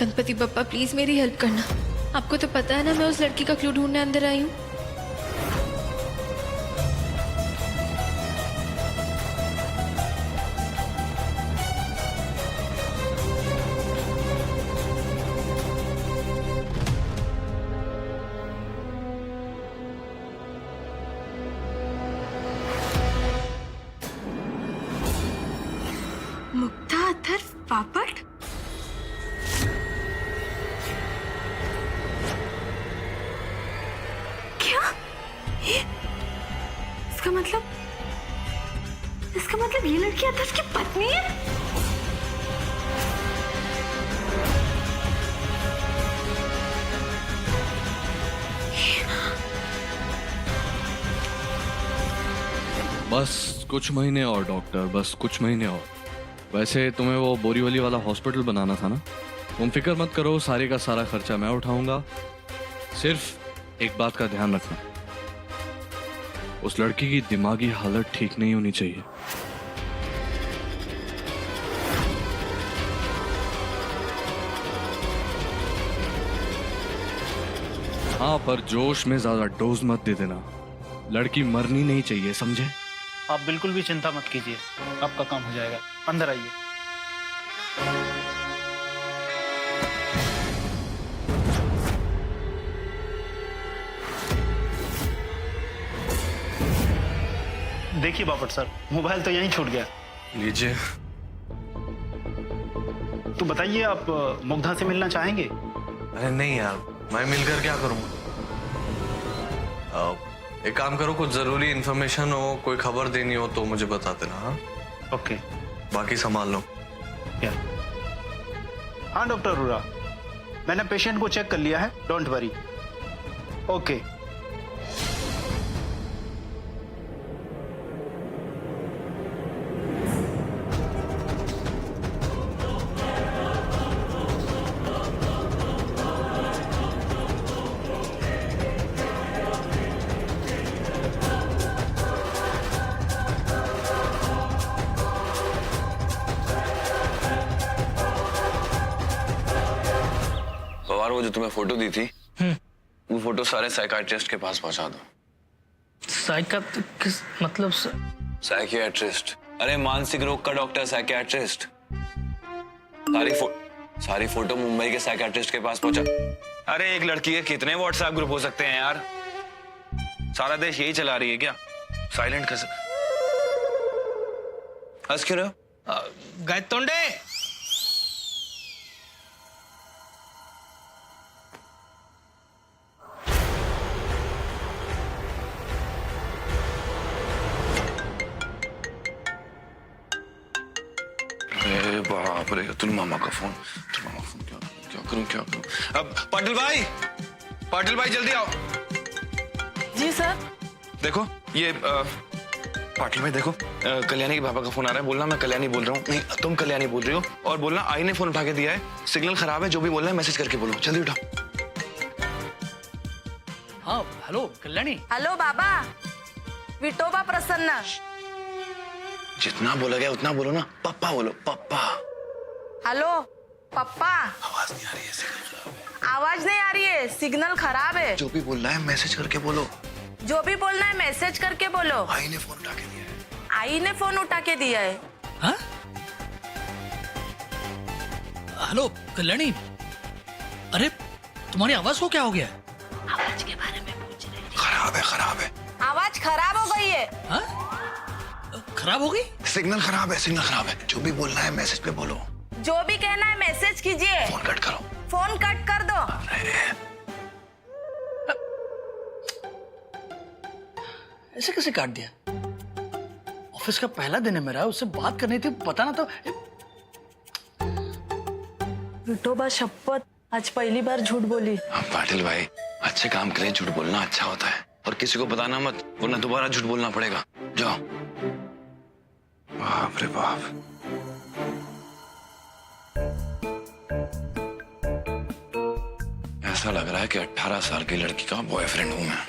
Ganpati Bappa please मेरी help करना। आपको तो पता है ना मैं उस लड़की का क्लू ढूंढने अंदर आई हूँ। मुक्ता अथर पापड़। क्या ये इसका मतलब ये लड़की अथर की पत्नी है। बस कुछ महीने और डॉक्टर, बस कुछ महीने और। वैसे तुम्हें वो बोरीवली वाला हॉस्पिटल बनाना था ना, तुम फिक्र मत करो, सारे का सारा खर्चा मैं उठाऊंगा। सिर्फ एक बात का ध्यान रखना, उस लड़की की दिमागी हालत ठीक नहीं होनी चाहिए। हाँ, पर जोश में ज्यादा डोज मत दे देना, लड़की मरनी नहीं चाहिए, समझे? आप बिल्कुल भी चिंता मत कीजिए, आपका काम हो जाएगा। अंदर आइए। देखिए बापट सर, मोबाइल तो यहीं छूट गया। लीजिए। तो बताइए, आप मुग्धा से मिलना चाहेंगे? अरे नहीं यार, मैं मिलकर क्या करूंगा? एक काम करो, कुछ जरूरी इंफॉर्मेशन हो, कोई खबर देनी हो तो मुझे बता देना। हाँ ओके। बाकी संभाल लो। क्या? हाँ डॉक्टर अरोरा, मैंने पेशेंट को चेक कर लिया है, डोंट वरी। ओके। पवार, वो जो तुम्हें फोटो दी थी, वो फोटो सारे साइकाट्रिस्ट के पास पहुंचा दो। किस मतलब? साइकियाट्रिस्ट, अरे मानसिक रोग का डॉक्टर, साइकियाट्रिस्ट। सारी फोटो मुंबई के साइकियाट्रिस्ट के पास पहुंचा। अरे एक लड़की के कितने व्हाट्सएप ग्रुप हो सकते हैं यार? सारा देश यही चला रही है क्या? साइलेंट कैसे? हंस क्यों रहे हो? गायतोंडे, अरे बाप रे, अतुल मामा का फोन। क्या करूं? अब पाटिल भाई जल्दी आओ। जी सर। देखो ये पाटिल भाई देखो, कल्याणी के पापा का फोन आ रहा है। बोलना मैं कल्याणी बोल रहा हूँ। नहीं, तुम कल्याणी बोल रही हो। और बोलना आई ने फोन उठा के दिया है, सिग्नल खराब है, जो भी बोलना है मैसेज करके बोलो। जल्दी उठा। हाँ हेलो कल्याणी। हेलो बाबा, विठोबा प्रसन्न। जितना बोला गया उतना बोलो ना। पप्पा बोलो, पप्पा। हेलो पप्पा। आवाज नहीं आ रही है, सिग्नल खराब है। आवाज नहीं आ रही है, सिग्नल खराब है। जो भी बोलना है मैसेज करके बोलो। जो भी बोलना है मैसेज करके बोलो। आई ने फोन उठा के दिया है। आई ने फोन उठा के दिया है। हाँ? हेलो कल्याणी, अरे तुम्हारी आवाज को क्या हो गया? आवाज के बारे में पूछ रहे हैं। खराब है। आवाज खराब हो गई है। हाँ? खराब हो गई? सिग्नल खराब है। जो भी बोलना है मैसेज पे बोलो। जो भी कहना है मैसेज कीजिए। फोन कट करो। फोन कट कर दो। ऐसे कैसे काट दिया? ऑफिस का पहला दिन है मेरा, उससे बात करनी थी, पता ना तो। विठोबा शपथ, आज पहली बार झूठ बोली। पाटिल भाई, अच्छे काम के लिए झूठ बोलना अच्छा होता है, और किसी को बताना मत, वरना दोबारा झूठ बोलना पड़ेगा। जाओ। बाप रे बाप। ऐसा लग रहा है कि 18 साल की लड़की का बॉयफ्रेंड हूं मैं।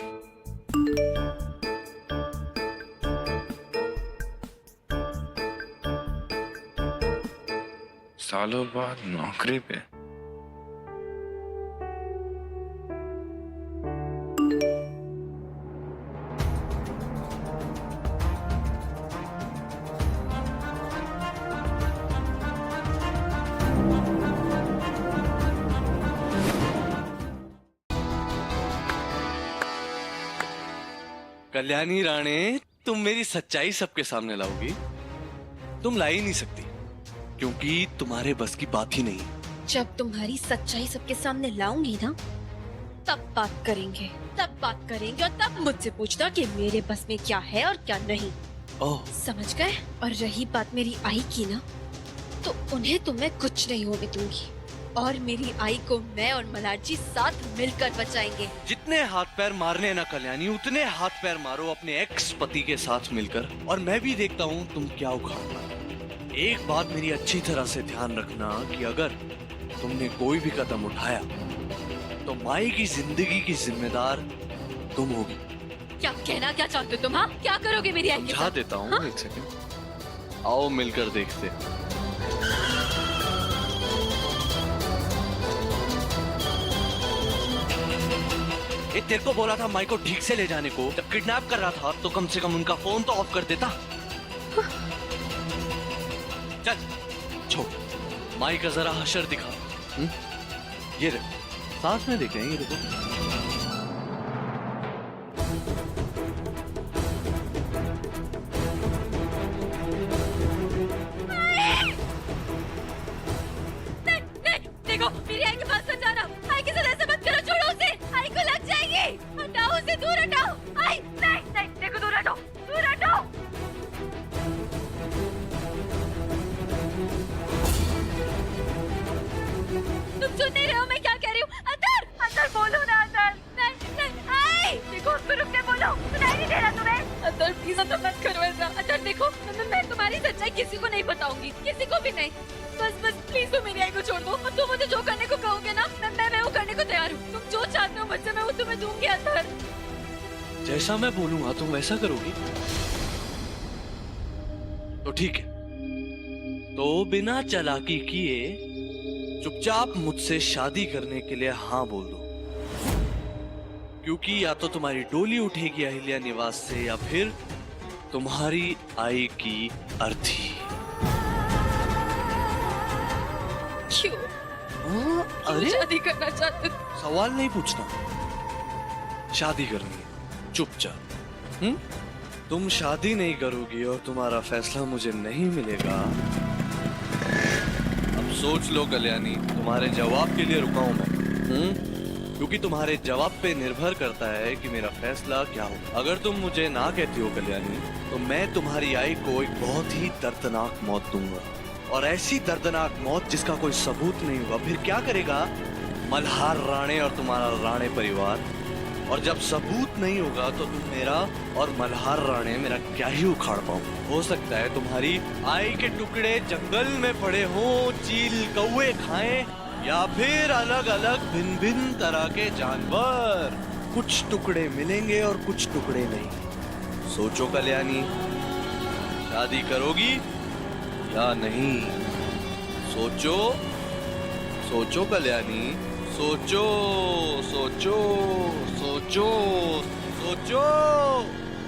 सालों बाद नौकरी पे कल्याणी राणे, तुम मेरी सच्चाई सबके सामने लाओगी? तुम ला ही नहीं सकती, क्योंकि तुम्हारे बस की बात ही नहीं। जब तुम्हारी सच्चाई सबके सामने लाऊंगी ना, तब बात करेंगे, और तब मुझसे पूछना कि मेरे बस में क्या है और क्या नहीं। ओह, समझ गए? और रही बात मेरी आई की ना, तो उन्हें तो मैं कुछ नहीं होने दूंगी, और मेरी आई को मैं और मल्हार जी साथ मिलकर बचाएंगे। जितने हाथ पैर मारने ना कल्याणी, उतने हाथ पैर मारो अपने एक्स पति के साथ मिलकर, और मैं भी देखता हूँ तुम क्या उखाड़ना। एक बात मेरी अच्छी तरह से ध्यान रखना कि अगर तुमने कोई भी कदम उठाया तो माई की जिंदगी की जिम्मेदार तुम होगी। क्या कहना क्या चाहते हो तुम? हाँ, क्या करोगे मेरी आई के समझा साथ? देता हूँ, हाँ? एक सेकंड, आओ मिलकर देखते हैं। ये तेरे को बोला था माई को ठीक से ले जाने को। जब किडनैप कर रहा था तो कम से कम उनका फोन तो ऑफ कर देता। चल छोड़, माई का जरा हशर दिखा। ये देखो, साथ में देखें, ये देखो। देखो, मेरी आई के पास मत जाना। आई के साथ ऐसे मत करो, छोड़ो उसे। आई को लग जाएगी। हटाओ उसे, दूर हटाओ। आई नहीं, देखो, दूर हटाओ, दूर हटाओ। तुम सुन नहीं रहे हो मैं क्या कह रही हूँ? अंदर, अंदर बोलो ना, अंदर। नहीं, आई देखो, उसको रुकने बोलो। सुनाई नहीं दे रहा तुम्हें? अंदर प्लीज, अंदर मत करो ऐसा। अंदर देखो, मैं तुम्हारी सच्चाई किसी को नहीं बताऊंगी, किसी को भी नहीं। बस प्लीज तुम मेरी आई को छोड़ दो, और तुम मुझे जो करने को कहोगे ना, मैं वो करने को तैयार हूँ। तुम जो चाहते हो मुझसे, मैं वो तुम्हें दूंगी। अंदर जैसा मैं बोलूंगा तुम वैसा करोगी? तो ठीक है, तो बिना चालाकी किए चुपचाप मुझसे शादी करने के लिए हाँ बोल दो, क्योंकि या तो तुम्हारी डोली उठेगी अहिल्या निवास से, या फिर तुम्हारी आई की अर्थी। क्यों? अरे शादी करना चाहते हो? सवाल नहीं पूछना, शादी करनी है चुपचाप। तुम शादी नहीं करोगी और तुम्हारा फैसला मुझे नहीं मिलेगा। अब सोच लो कल्याणी, तुम्हारे जवाब के लिए रुका हूं मैं, क्योंकि तुम्हारे जवाब पे निर्भर करता है कि मेरा फैसला क्या हो। अगर तुम मुझे ना कहती हो कल्याणी, तो मैं तुम्हारी आई को एक बहुत ही दर्दनाक मौत दूंगा, और ऐसी दर्दनाक मौत जिसका कोई सबूत नहीं होगा। फिर क्या करेगा मल्हार राणे और तुम्हारा राणे परिवार? और जब सबूत नहीं होगा तो तुम मेरा और मल्हार राणे मेरा क्या ही उखाड़ पाओ। हो सकता है तुम्हारी आई के टुकड़े जंगल में पड़े हों, चील कौवे खाएं, या फिर अलग अलग भिन्न भिन्न तरह के जानवर। कुछ टुकड़े मिलेंगे और कुछ टुकड़े नहीं। सोचो कल्याणी, शादी करोगी या नहीं? सोचो, सोचो कल्याणी, सोचो, सोचो, सोचो, सोचो।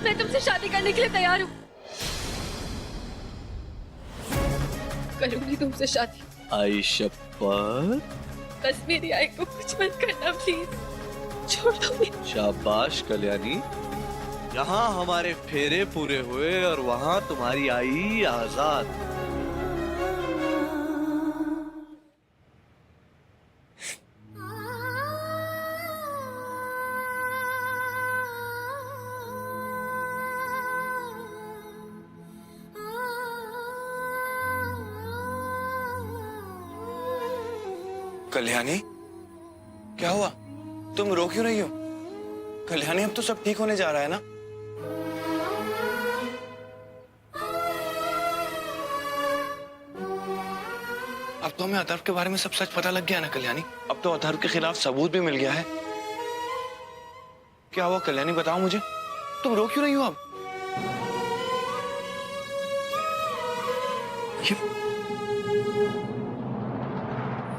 मैं तुमसे शादी करने के लिए तैयार हूँ। करूंगी तुमसे शादी। आई शपथ। बस मेरी आई को कुछ मत करना प्लीज, छोड़ दो मुझे। शाबाश कल्याणी, यहाँ हमारे फेरे पूरे हुए और वहाँ तुम्हारी आई आजाद। कल्याणी, क्या हुआ? तुम रो क्यों रही हो? कल्याणी, अब तो सब ठीक होने जा रहा है ना? अब तो हमें अथर्व के बारे में सब सच पता लग गया ना कल्याणी? अब तो अथर्व के खिलाफ सबूत भी मिल गया है। क्या हुआ कल्याणी, बताओ मुझे, तुम रो क्यों रही हो अब?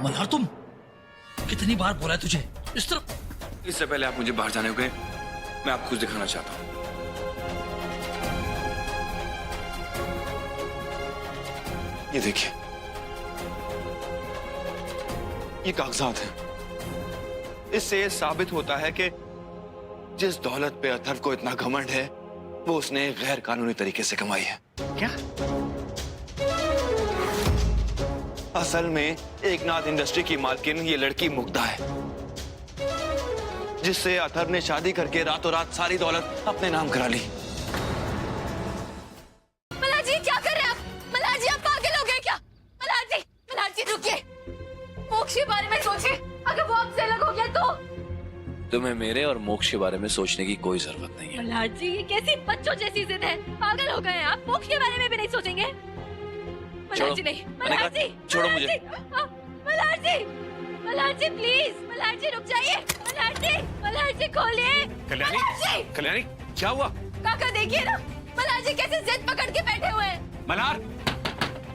मल्हार, तुम कितनी बार बोला है तुझे इस तरफ? इससे पहले आप मुझे बाहर जाने को कहें, मैं आपको कुछ दिखाना चाहता हूं। ये देखिए, ये कागजात हैं। इससे ये साबित होता है कि जिस दौलत पे अथर्व को इतना घमंड है, वो उसने गैर कानूनी तरीके से कमाई है। क्या? असल में एकनाथ इंडस्ट्री की मालकिन ये लड़की मुग्धा है, जिससे अथर्व ने शादी करके रातों रात सारी दौलत अपने नाम करा ली। मल्हार जी क्या कर रहे हैं आप? मल्हार जी आप पागल हो गए क्या? मल्हार जी रुकिए, मोक्ष के बारे में सोचिए। अगर वो आपसे अलग हो गया तो? तुम्हें मेरे और मोक्ष के बारे में सोचने की कोई जरूरत नहीं है। मल्हार जी ये कैसी बच्चों जैसी जिद है? पागल हो गए हैं आप? मोक्ष के बारे में भी नहीं सोचेंगे? मल्हार जी नहीं, मल्हार जी, छोड़ो मुझे। मल्हार जी प्लीज, मल्हार जी रुक जाइए। मल्हार जी खोलिए। कल्याणी, कल्याणी क्या हुआ? काका देखिए ना, मल्हार जी कैसे जिद पकड़ के बैठे हुए हैं। मल्हार,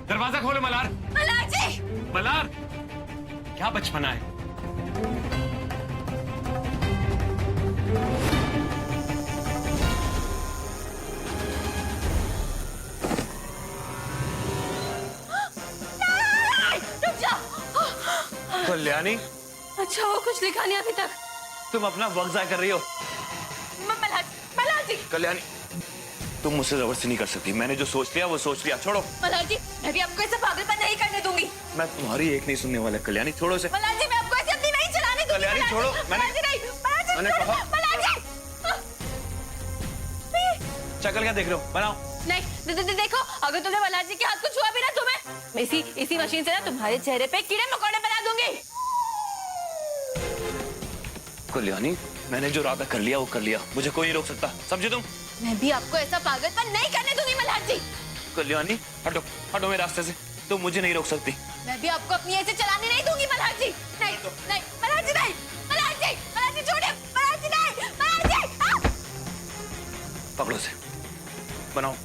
दरवाजा खोलो मल्हार। मल्हार जी, मल्हार, क्या बचपना है? रुक जाओ। कल्याणी, अच्छा वो कुछ लिखा नहीं अभी तक। तुम अपना वक्त जाया कर रही हो। मल्हार जी, कल्याणी, तुम मुझसे जबरदस्ती नहीं कर सकती। मैंने जो सोच लिया वो सोच लिया। छोड़ो। मल्हार जी मैं भी आपको ऐसा पागलपन नहीं करने दूंगी। मैं तुम्हारी एक नहीं सुनने वाला। कल्याणी छोड़ो इसे। मल्हार जी मैं आपको ऐसे अपनी नहीं चलाने दूंगी। कल्याणी, छोड़ो। मल्हार जी नहीं, मैंने कहा। मल्हार जी शक्ल क्या देख रहे हो? बनाओ। नहीं देखो, अगर तुमने मल्हार जी के हाथ को छुआ भी ना, तुम्हें इसी मशीन से ना तुम्हारे चेहरे पे कीड़े मकोड़े बना दूंगी। कल्याणी, मैंने जो इरादा कर लिया वो कर लिया। मुझे कोई नहीं रोक सकता, समझे तुम? मैं भी आपको ऐसा पागलपन नहीं करने दूंगी मल्हार जी। कल्याणी, हटो हटो मेरे रास्ते से। तुम मुझे नहीं रोक सकती। मैं भी आपको अपनी ऐसे चलाने नहीं दूंगी मल्हार जी। नहीं मल्हार जी नहीं, मल्हार जी छोड़िए। मल्हार जी नहीं, मल्हार जी। पकड़ो से, बनाओ।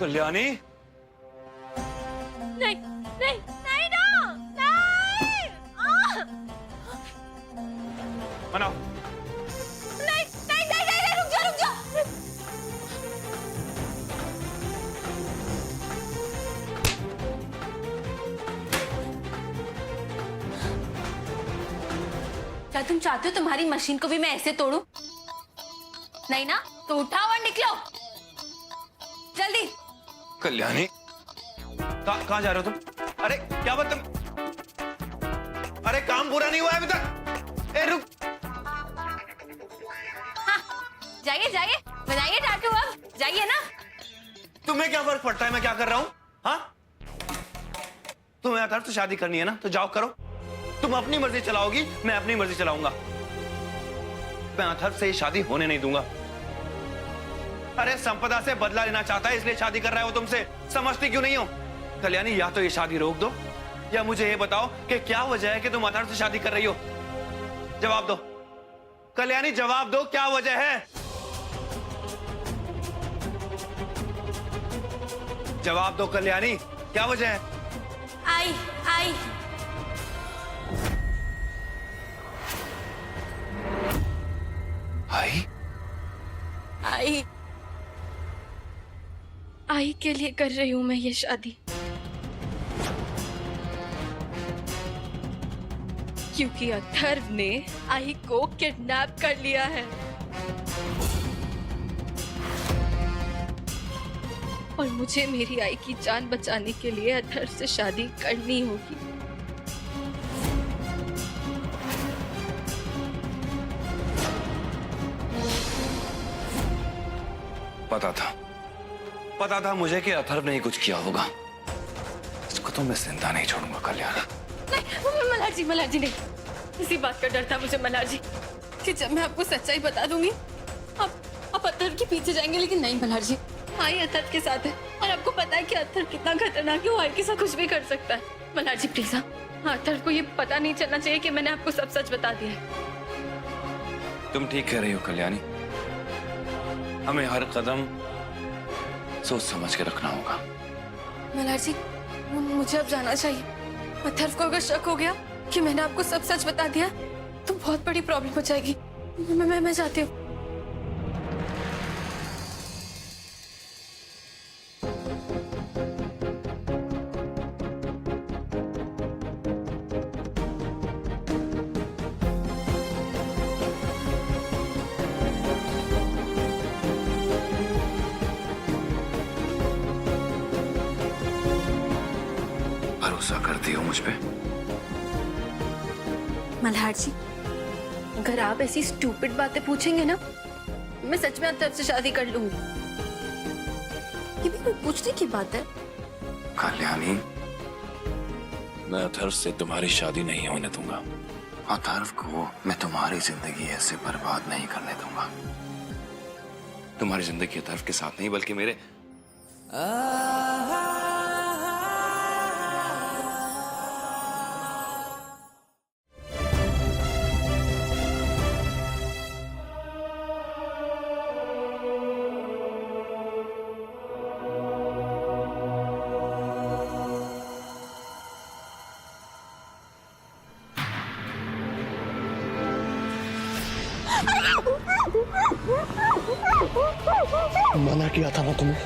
कल्याणी, नहीं ना, नहीं। बनाओ। नहीं, रुक जाओ। क्या तुम चाहते हो तुम्हारी मशीन को भी मैं ऐसे तोड़ूं? नहीं ना, तो उठाओ और निकलो जल्दी। कल्याणी, कहाँ जा रहे हो तुम? अरे क्या बात तुम? अरे काम पूरा नहीं हुआ है अभी तक। ए रुक। हाँ, जाइए बनाइए टाटू, अब जाइए ना। तुम्हें क्या फर्क पड़ता है मैं क्या कर रहा हूँ? हाँ, तुम्हें अथर्व से शादी करनी है ना, तो जाओ करो। तुम अपनी मर्जी चलाओगी, मैं अपनी मर्जी चलाऊंगा। मैं अथर्व से ये शादी होने नहीं दूंगा। अरे संपदा से बदला लेना चाहता है इसलिए शादी कर रहा है वो तुमसे। समझती क्यों नहीं हो? कल्याणी, या तो ये शादी रोक दो या मुझे ये बताओ कि क्या वजह है कि तुम अथर्व से शादी कर रही हो। जवाब दो कल्याणी, जवाब दो, क्या वजह है? जवाब दो कल्याणी, क्या वजह है? आई आई के लिए कर रही हूं मैं ये शादी, क्योंकि अथर्व ने आई को किडनैप कर लिया है और मुझे मेरी आई की जान बचाने के लिए अथर्व से शादी करनी होगी। पता था मुझे कि अथर्व ने ही कुछ किया होगा। इसको तो मैं जिंदा नहीं छोड़ूंगा कल्याणी। नहीं मल्हार जी नहीं, इसी बात का डर था मुझे मल्हार जी कि जब मैं आपको सच्चाई बता दूंगी आप अथर्व के पीछे जाएंगे, लेकिन नहीं मल्हार जी, आई अथर्व के साथ है और आपको पता है कि अथर्व कितना खतरनाक है, वो आई के साथ कुछ भी कर सकता है। मल्हार जी प्लीज, अथर्व को ये पता नहीं चलना चाहिए कि मैंने आपको सब सच बता दिया है। तुम ठीक कह रही हो कल्याणी, हमें हर कदम सोच समझ के रखना होगा। मल्हार जी मुझे अब जाना चाहिए। अथर्व को अगर शक हो गया कि मैंने आपको सब सच बता दिया तो बहुत बड़ी प्रॉब्लम हो जाएगी। मैं जाती हूँ। भरोसा करती हो मुझ पे? मल्हार जी, अगर आप ऐसी स्टूपिड बातें पूछेंगे ना, मैं सच में अतर से शादी कर लूंगी। ये भी कोई पूछने की बात है? कल्याणी, मैं अथर्व से तुम्हारी शादी नहीं होने दूंगा। अथर्व को मैं तुम्हारी जिंदगी ऐसे बर्बाद नहीं करने दूंगा। तुम्हारी जिंदगी अथर्व के साथ नहीं, बल्कि मेरे मना किया था ना तुम्हें,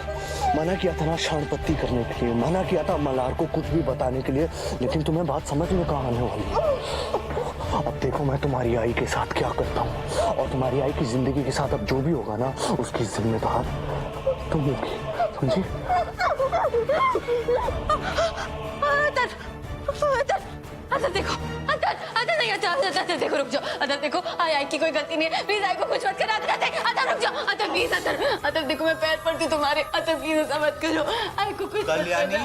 मना किया था ना शांतपत्ति करने के लिए, मना किया था मल्हार को कुछ भी बताने के लिए, लेकिन तुम्हें बात समझ में कहाँ आने वाली है। अब देखो मैं तुम्हारी आई के साथ क्या करता हूँ, और तुम्हारी आई की जिंदगी के साथ अब जो भी होगा ना, उसकी जिम्मेदार तुम होगी, समझी? अदर देखो, अदर नहीं, अदर देखो, रुक जाओ, अदर देखो, आई की कोई गलती नहीं है, प्लीज आई को कुछ मत करो, अदर रुक जाओ, अदर प्लीज, अदर देखो मैं पैर पड़ती तुम्हारे, अदर प्लीज ऐसा मत करो, आई को कुछ कल्याणी,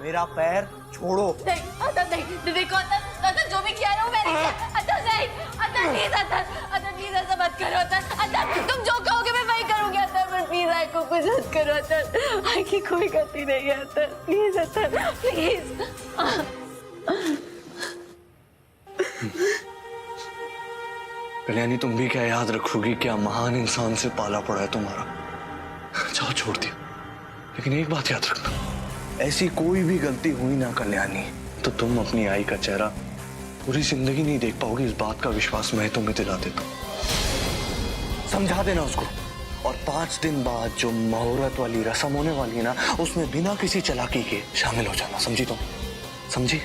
मेरा पैर छोड़ो। नहीं, अदर नहीं, देखो अदर जो भी किया ना वो मैंने किया, अदर नहीं, अदर प्लीज ऐसा मत करो, अदर तुम जो कहोगे मैं वही करूंगी, अदर प्लीज आई को कुछ मत करो, अदर आई की कोई गलती नहीं है, other please, other please. Kalyani, तुम भी क्या याद रखोगी, क्या महान इंसान से पाला पड़ा है तुम्हारा। जाओ, छोड़ दिया, लेकिन एक बात याद रखना, ऐसी कोई भी गलती हुई ना कल्याणी, तो तुम अपनी आई का चेहरा पूरी जिंदगी नहीं देख पाओगी। इस बात का विश्वास मैं तुम्हें दिला देता हूँ, समझा देना उसको। और 5 दिन बाद जो मुहूर्त वाली रस्म होने वाली है ना, उसमें बिना किसी चालाकी के शामिल हो जाना, समझी तुम? समझी?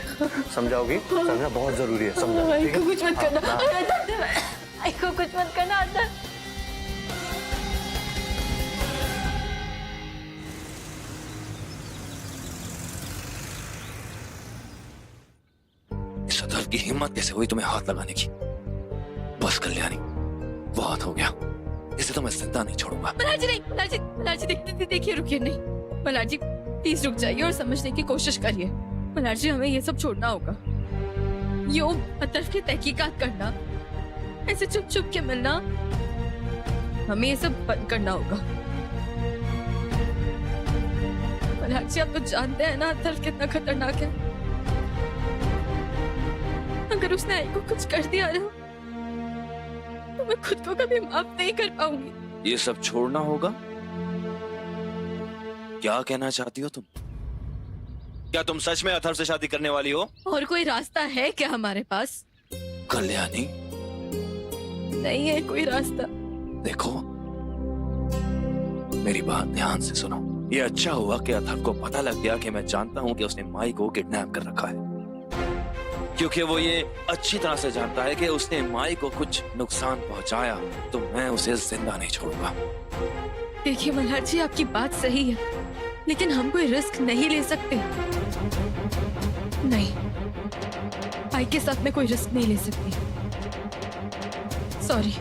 समझाओगी? समझना बहुत जरूरी है, समझा? आई को कुछ मत करना, आई को कुछ मत करना, अदर। इस अथर्व की हिम्मत कैसे हुई तुम्हें हाथ लगाने की? बस कल्याणी, बहुत हो गया, इसे तो मैं जिंदा नहीं छोड़ूंगा। मल्हार जी नहीं, मल्हार जी देखिए, रुकिए, नहीं मल्हार जी प्लीज रुक जाइए और समझने की कोशिश करिए। मल्हार जी, हमें ये सब छोड़ना होगा, ये अथर्व की तहकीकात करना, ऐसे चुप चुप के मिलना, हमें ये सब बंद करना होगा। मल्हार जी, आप तो जानते हैं ना अथर्व कितना खतरनाक है। अगर उसने आई को कुछ कर दिया ना, तो मैं खुद को कभी माफ नहीं कर पाऊंगी। ये सब छोड़ना होगा? क्या कहना चाहती हो तुम? क्या तुम सच में अथर्व से शादी करने वाली हो? और कोई रास्ता है क्या हमारे पास? कल्याणी, नहीं है कोई रास्ता। देखो, मेरी बात ध्यान से सुनो। ये अच्छा हुआ कि अथर्व को पता लग गया कि मैं जानता हूं कि उसने माई को किडनैप कर रखा है, क्योंकि वो ये अच्छी तरह से जानता है कि उसने माई को कुछ नुकसान पहुंचाया तो मैं उसे जिंदा नहीं छोड़ूंगा। देखिए मल्हार जी, आपकी बात सही है, लेकिन हम कोई रिस्क नहीं ले सकते। नहीं, आई के साथ में कोई रिस्क नहीं ले सकती। सॉरी।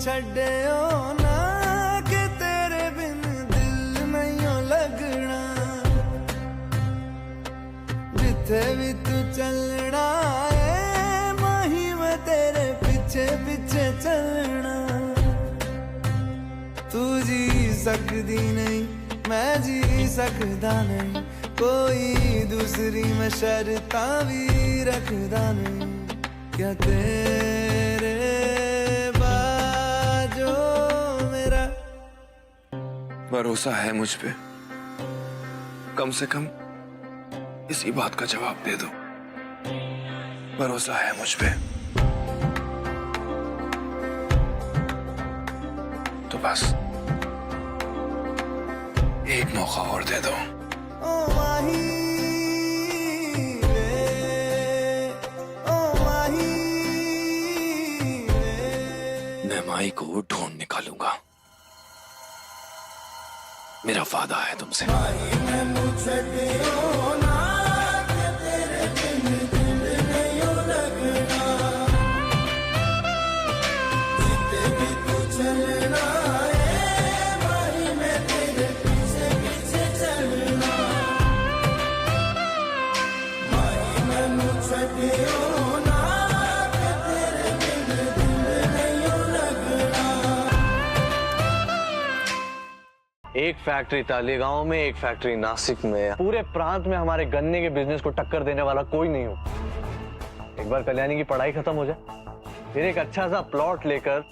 छड्डियो ना कि तेरे बिन दिल नहीं लगना, जिथे भी तू चलना है माही मैं तेरे पीछे पीछे चलना। तू जी सकदी नहीं, मैं जी सकदा नहीं, कोई दूसरी मैं शर्तां भी रखदा नहीं। क्या तेरे भरोसा है मुझ पे? कम से कम इसी बात का जवाब दे दो, भरोसा है मुझ पे? तो बस एक मौका और दे दो। ओ माही रे, ओ माही रे। मैं माई को ढूंढ निकालूंगा, मेरा वादा है तुमसे। एक फैक्ट्री तालिगांव में, एक फैक्ट्री नासिक में, पूरे प्रांत में हमारे गन्ने के बिजनेस को टक्कर देने वाला कोई नहीं हो। एक बार कल्याणी की पढ़ाई खत्म हो जाए, फिर एक अच्छा सा प्लॉट लेकर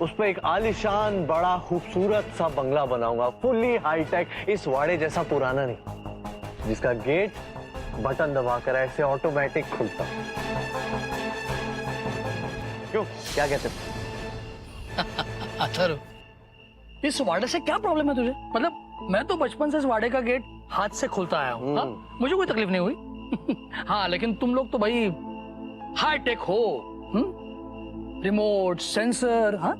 उस पर एक आलीशान बड़ा खूबसूरत सा बंगला बनाऊंगा, फुल्ली हाईटेक, इस वाड़े जैसा पुराना नहीं, जिसका गेट बटन दबाकर ऐसे ऑटोमेटिक खुलता। क्यों, क्या कहते हो? अथर्व, इस वाड़े से क्या प्रॉब्लम है तुझे? मतलब मैं तो बचपन से इस वाड़े का गेट हाथ से खोलता आया हूँ, मुझे कोई तकलीफ नहीं हुई। हाँ, लेकिन तुम लोग तो भाई हाई टेक हो, रिमोट सेंसर। हाँ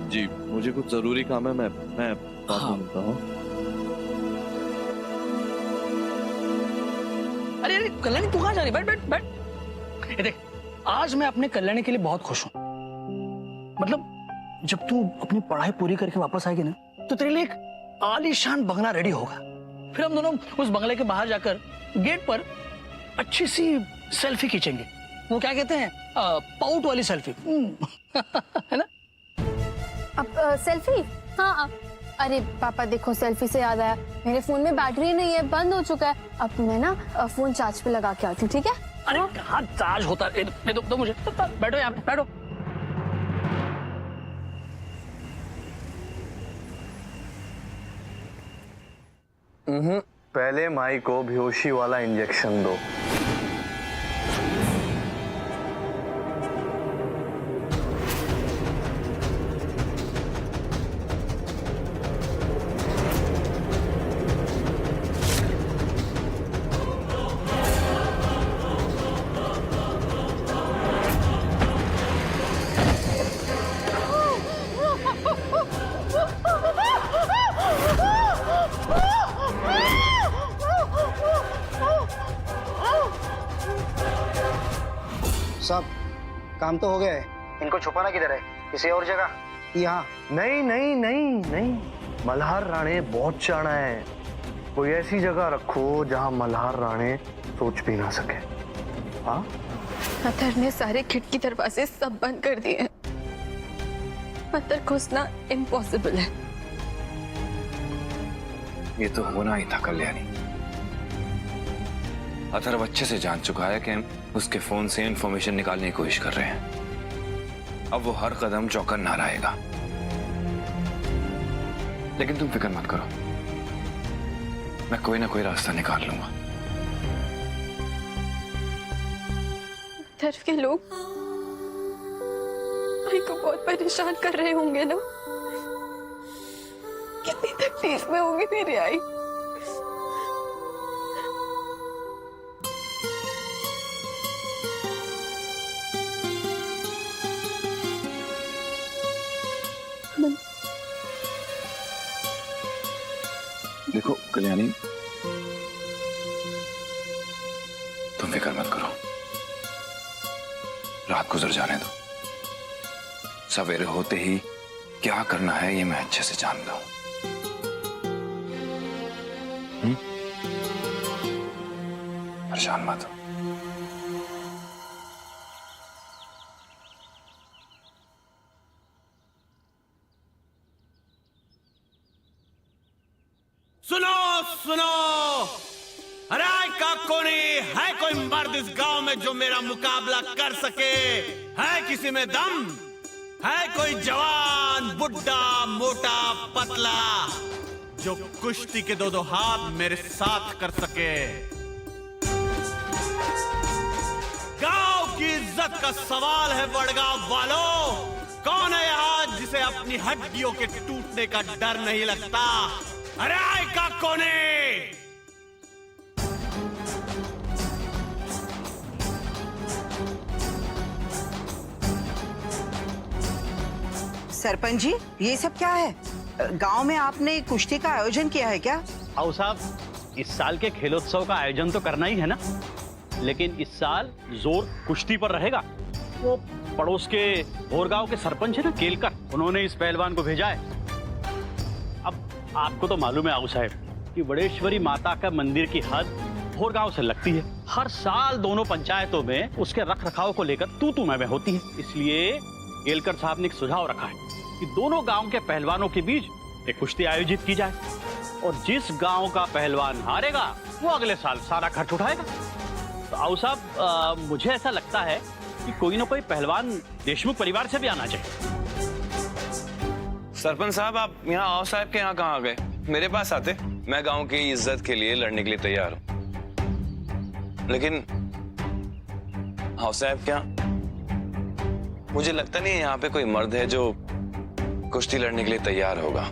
जी, मुझे कुछ जरूरी काम है, मैं बात में मिलता हूँ। अरे अरे कल्याणी, तू कहाँ जा रही? बैठ बैठ बैठ। ये देख, आज मैं अपने कल्याणी के लिए बहुत खुश हूँ। मतलब जब तू अपनी पढ़ाई पूरी करके वापस आएगी ना, तो तेरे लिए एक आलीशान बंगला रेडी होगा। फिर हम दोनों उस बंगले के बाहर जाकर गेट पर अच्छी सी सेल्फी खींचेंगे। वो क्या कहते हैं, पाउट वाली सेल्फी। है ना? अब सेल्फी? हाँ। अरे पापा देखो, सेल्फी से याद आया, मेरे फोन में बैटरी नहीं है, बंद हो चुका है। अब मैं ना फोन चार्ज पे लगा के आती हूँ, ठीक है? अरे कहाँ चार्ज होता है? दो मुझे। बैठो यहाँ पे, बैठो। पहले माई को बेहोशी वाला इंजेक्शन दो। सब काम तो हो गया है, इनको छुपाना किधर है? किसी और जगह? यहाँ? नहीं नहीं नहीं नहीं, मल्हार राणे बहुत जाना है। कोई ऐसी जगह रखो जहाँ मल्हार राणे सोच भी ना सके। हाँ, अतर ने सारे खिड़की दरवाजे सब बंद कर दिए। अंदर घुसना इम्पॉसिबल है। ये तो होना ही था कल्याणी। अथर्व अच्छे से जान चुका है कि हम उसके फोन से इंफॉर्मेशन निकालने की कोशिश कर रहे हैं। अब वो हर कदम चौकन्ना रहेगा। लेकिन तुम फिक्र मत करो, मैं कोई ना कोई रास्ता निकाल लूंगा। अथर्व के लोग भाई को बहुत परेशान कर रहे होंगे ना। कितनी तकलीफ में होगी मेरी आई। देखो कल्याणी, तुम फिक्र मत करो, रात गुजर जाने दो। सवेरे होते ही क्या करना है ये मैं अच्छे से जानता हूं। परेशान मत हो। सुनो सुनो, अरे का कोई है कोई मर्द इस गांव में जो मेरा मुकाबला कर सके? है किसी में दम? है कोई जवान, बुढ़ा, मोटा, पतला जो कुश्ती के दो हाथ मेरे साथ कर सके? इज्जत का सवाल है वडगांव वालों। कौन है यहाँ जिसे अपनी हड्डियों के टूटने का डर नहीं लगता? अरे आय का कोने। सरपंच जी, ये सब क्या है? गांव में आपने कुश्ती का आयोजन किया है क्या? आओ साहब, इस साल के खेलोत्सव का आयोजन तो करना ही है ना, लेकिन इस साल जोर कुश्ती पर रहेगा। वो पड़ोस के भोरगांव के सरपंच है ना केलकर, उन्होंने इस पहलवान को भेजा है। अब आपको तो मालूम है आओ साहब कि वडेश्वरी माता का मंदिर की हद भोरगांव से लगती है। हर साल दोनों पंचायतों में उसके रख रखाव को लेकर तू मैं होती है। इसलिए केलकर साहब ने एक सुझाव रखा है कि दोनों गांव के पहलवानों के बीच एक कुश्ती आयोजित की जाए और जिस गांव का पहलवान हारेगा वो अगले साल सारा खर्च उठाएगा। तो आओ साहब, मुझे ऐसा लगता है कि कोई ना कोई पहलवान देशमुख परिवार से भी आना चाहिए। सरपंच साहब, आप यहाँ आओ साहब के यहाँ कहाँ आ गए? मेरे पास आते, मैं गांव की इज्जत के लिए लड़ने के लिए तैयार हूँ। लेकिन आओ साहब क्या, मुझे लगता नहीं यहाँ पे कोई मर्द है जो कुश्ती लड़ने के लिए तैयार होगा।